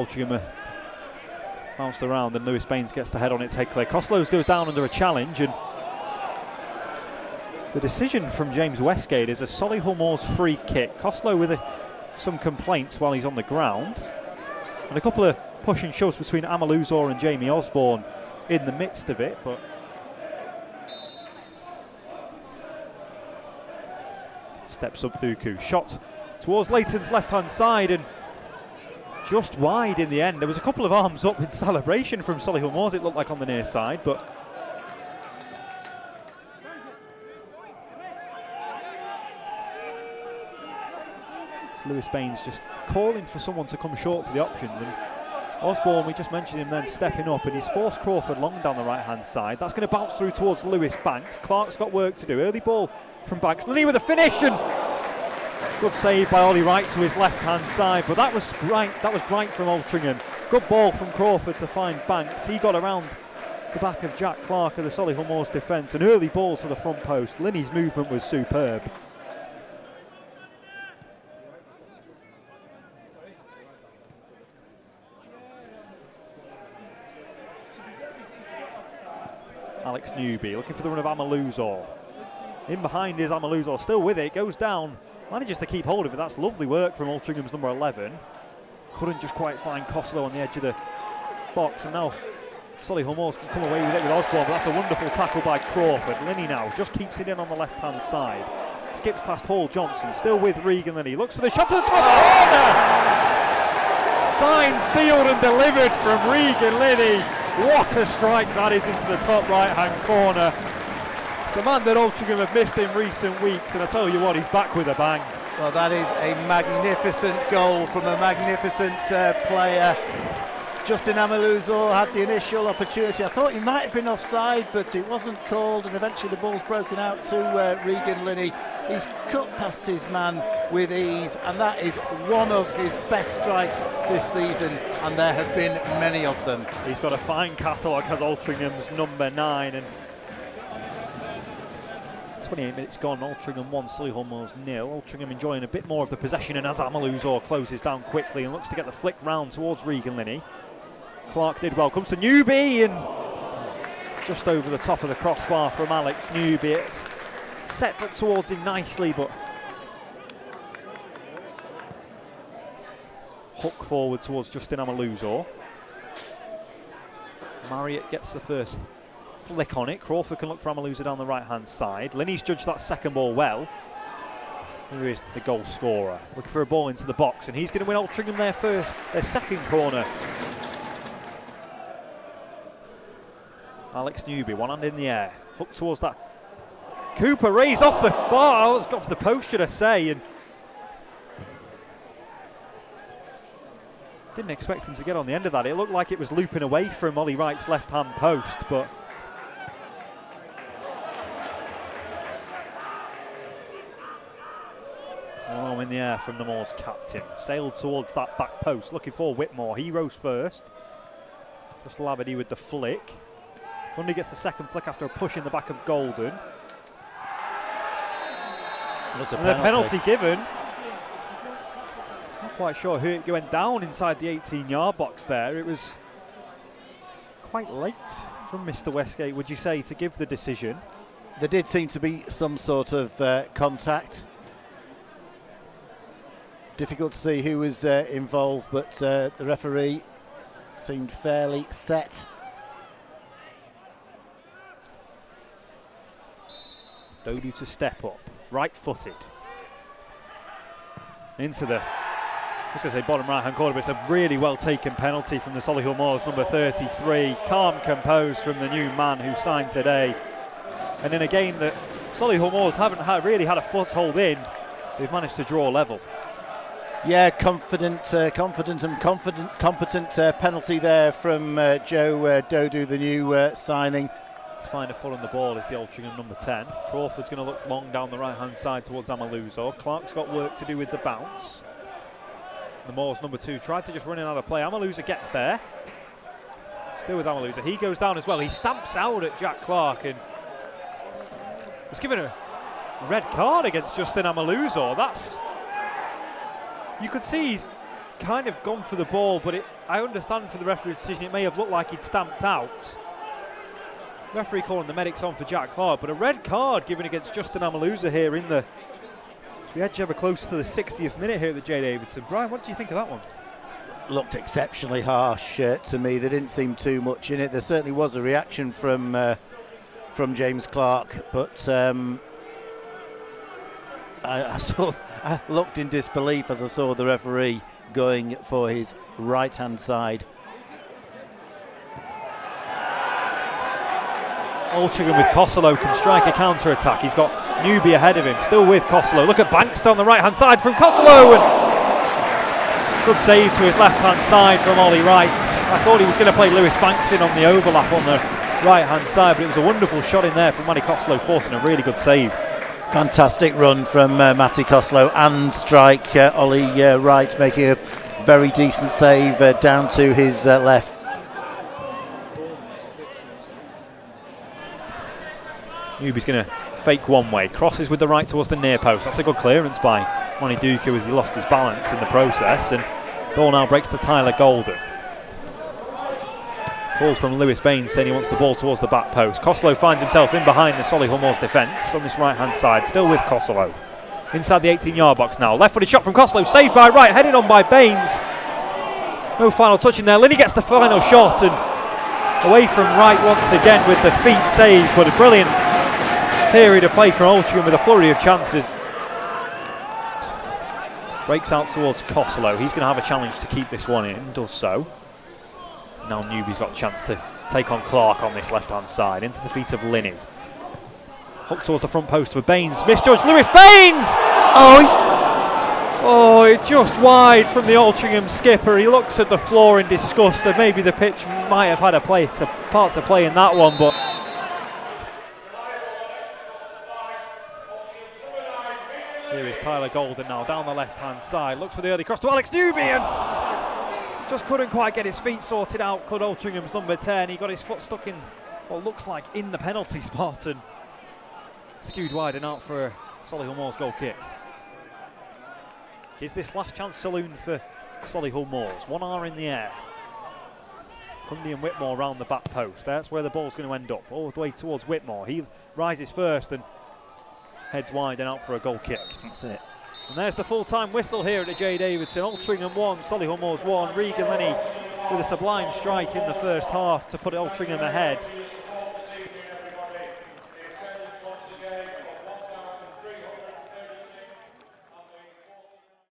Altrincham bounced around and Lewis Baines gets the head on its head clear. Costello's goes down under a challenge, and the decision from James Westgate is a Solihull Moors free kick. Costello with some complaints while he's on the ground, and a couple of push and shoves between Amaluzor and Jamie Osborne in the midst of it, but steps up Dodoo. Shot towards Leighton's left-hand side and just wide in the end. There was a couple of arms up in celebration from Solihull Moors, it looked like, on the near side, but it's Lewis Baines just calling for someone to come short for the options, and Osborne, we just mentioned him then stepping up, and he's forced Crawford long down the right-hand side. That's going to bounce through towards Lewis Banks. Clark's got work to do. Early ball from Banks. Linney with a finish, and good save by Ollie Wright to his left-hand side, but that was bright from Altrincham. Good ball from Crawford to find Banks. He got around the back of Jack Clark of the Solihull Moors defence. An early ball to the front post. Linney's movement was superb. Alex Newby looking for the run of Amaluzor. In behind is Amaluzor, still with it, goes down, manages to keep hold of it. That's lovely work from Altringham's number 11. Couldn't just quite find Costello on the edge of the box, and now Solihull Moors can come away with it with Osborne, but that's a wonderful tackle by Crawford. Linney now just keeps it in on the left-hand side. Skips past Hall Johnson, still with Regan Linney. Looks for the shot to the top corner! Signed, sealed and delivered from Regan Linney. What a strike that is into the top right-hand corner. It's the man that Altrincham have missed in recent weeks, and I tell you what, he's back with a bang. Well, that is a magnificent goal from a magnificent player. Justin Amaluzor had the initial opportunity. I thought he might have been offside, but it wasn't called, and eventually the ball's broken out to Regan Linney. He's cut past his man with ease, and that is one of his best strikes this season, and there have been many of them. He's got a fine catalogue, has Altringham's number 9, and 28 minutes gone, Altrincham 1, Solihull Moors 0. Altrincham enjoying a bit more of the possession, and as Amaluzor closes down quickly and looks to get the flick round towards Regan Linney. Clark did well, comes to Newby, and just over the top of the crossbar from Alex Newby. It's set up towards him nicely, but hook forward towards Justin Amaluzor. Marriott gets the first flick on it. Crawford can look for Amaluzor down the right-hand side. Linney's judged that second ball well. Here is the goal scorer, looking for a ball into the box, and he's going to win Altrincham their second corner. Alex Newby, one hand in the air, hook towards that. Cooper raised off the bar, off the post, should I say, and didn't expect him to get on the end of that. It looked like it was looping away from Ollie Wright's left-hand post, but in the air from the Moors captain. Sailed towards that back post, looking for Whitmore. He rose first. Just Labadie with the flick. Lundy gets the second flick after a push in the back of Golden. And the penalty given. Not quite sure who it went down inside the 18-yard box there. It was quite late from Mr. Westgate, would you say, to give the decision? There did seem to be some sort of contact. Difficult to see who was involved, but the referee seemed fairly set. Dodoo to step up, right-footed. Into the, I was going to say bottom right-hand corner, but it's a really well-taken penalty from the Solihull Moors, number 33. Calm, composed from the new man who signed today. And in a game that Solihull Moors haven't really had a foothold in, they've managed to draw level. Yeah, competent penalty there from Joe Dodoo, the new signing. To find a foot on the ball is the Altrincham number 10. Crawford's going to look long down the right-hand side towards Amaluzor. Clark's got work to do with the bounce. The Moors number 2 tried to just run in out of play. Amaluzor gets there. Still with Amaluzor. He goes down as well. He stamps out at Jack Clark and he's given a red card against Justin Amaluzor. You could see he's kind of gone for the ball, but I understand from the referee's decision it may have looked like he'd stamped out. Referee calling the medics on for Jack Clark, but a red card given against Justin Amaluzor here in the edge ever close to the 60th minute here at the J. Davidson. Brian, what did you think of that one? Looked exceptionally harsh to me. There didn't seem too much in it. There certainly was a reaction from James Clark, but I looked in disbelief as I saw the referee going for his right-hand side. Altrincham with Kossolo can strike a counter-attack. He's got Newby ahead of him, still with Kossolo. Look at Banks on the right-hand side from Kossolo, and good save to his left-hand side from Ollie Wright. I thought he was going to play Lewis Banks in on the overlap on the right-hand side, but it was a wonderful shot in there from Matty Kossolo, forcing a really good save. Fantastic run from Matty Kossolo and strike Ollie Wright, making a very decent save down to his left. Newby's going to fake one way, crosses with the right towards the near post. That's a good clearance by Manny Duku as he lost his balance in the process, and ball now breaks to Tyler Golden. Calls from Lewis Baines saying he wants the ball towards the back post. Kossolo finds himself in behind the Solihull Moors defence on this right hand side, still with Kossolo. Inside the 18-yard box now, left footed shot from Kossolo, saved by Wright, headed on by Baines. No final touch in there. Linney gets the final shot and away from Wright once again with the feet saved, but a brilliant period of play from Altrincham with a flurry of chances. Breaks out towards Kossolo. He's going to have a challenge to keep this one in, does so. Now Newby's got a chance to take on Clark on this left-hand side, into the feet of Linney. Hook towards the front post for Baines. Misjudged Lewis Baines! Oh, just wide from the Altrincham skipper. He looks at the floor in disgust, and maybe the pitch might have had a part to play in that one, but here is Tyler Golden now down the left-hand side. Looks for the early cross to Alex Newby and just couldn't quite get his feet sorted out. Could Altringham's number 10. He got his foot stuck in what looks like in the penalty spot and skewed wide and out for a Solihull Moors goal kick. Is this last chance saloon for Solihull Moors? 1 hour in the air. Cundy and Whitmore round the back post. That's where the ball's going to end up, all the way towards Whitmore. He rises first and heads wide and out for a goal kick. That's it. And there's the full-time whistle here at the J. Davidson. Altrincham 1, Solihull Moors 1. Regan Linney with a sublime strike in the first half to put Altrincham ahead.